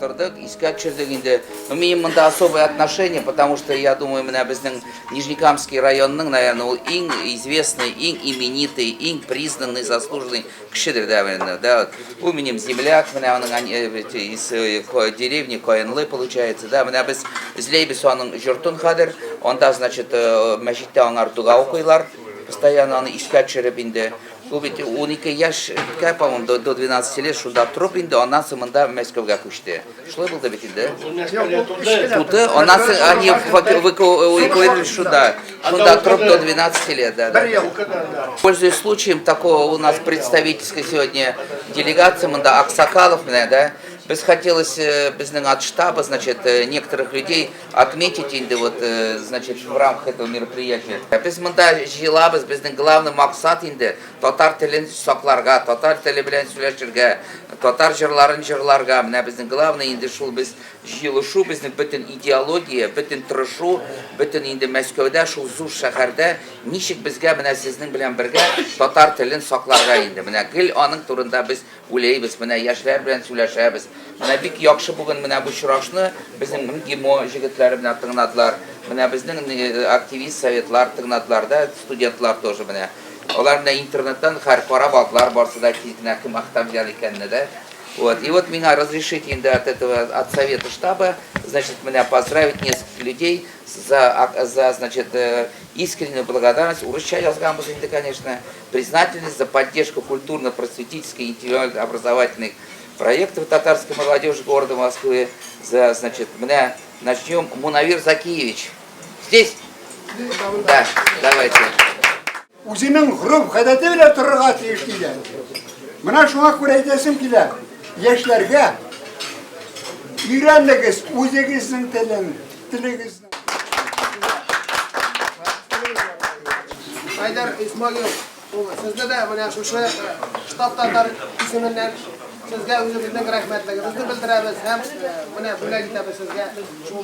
Шултырдык, искать чердыгинде. Но минимум да особое отношение, потому что я думаю, мы обязаны Нижнекамский районның, наверное, ол иң известный, иң именитый, иң признанный, заслуженный кішідір, да, у меня земляк, из деревни Коенлы получается, да, мы без злейбис он журтун хадер, он да, значит, мәчетте аңар дуга укыйлар, постоянно аны искать черебинде. Bu bitti 12 yaş, по-моему, до 12 лет şurada turup indi, ondan sonra Moskov'a koştu. Şöyle buldu bitildi. Тут, ondan sonra они выковали сюда туруп до 12 лет, да. Пользуясь случаем, такого у нас представительская сегодня делегация, да, Аксакалов, да. Без хотелось безнен от штаба, значит, некоторых людей отметить инде вот, значит, в рамках этого мероприятия. Без мында жила без главный максат инде татар телен сакларга, татар теле белән сөйләшергә, татар җырларын җырларга. Менә безнең главный инде шул без җыелышу, безнең бөтен идеология, бөтен тырышу, бөтен инде Мәскәүдә шул зур шәһәрдә ничек безгә менә сезнең белән бергә татар телен сакларга инде. Менә гел аның турында без уйлыйбыз, менә яшьләр белән сөйләшәбез. Менә бик яхшы бүген менә бу очрашны безнең ГИМО җегетләре белән тыңладылар. Менә безнең активист советлар тыңладылар да, студентлар тоже менә. Алар менә интернеттан һәр карап алдылар, барсы да килгән кем мактап җал икәнне да. Вот. И вот меня разрешите от этого, от совета штаба, значит, меня поздравить несколько людей за значит, искреннюю благодарность, урычай язгамбус, конечно, признательность за поддержку культурно-просветительской и интеллектуально-образовательных проектов татарской молодежи города Москвы. За, значит, меня начнем. Мунавир Закиевич. Здесь? Да, давайте. Үзенең груп гадәте белән торырга тиеш килә. Менә шуңа күрә әйтәсем килә. Яшьләргә өйрәнегез үзегезнең телегезне. Айдар Исмагил, сездә дә менә шушы штаб татар исеменнән сезгә үзебезнең рәхмәтлегебезне белдерәбез һәм менә бүләк итәбез сезгә шул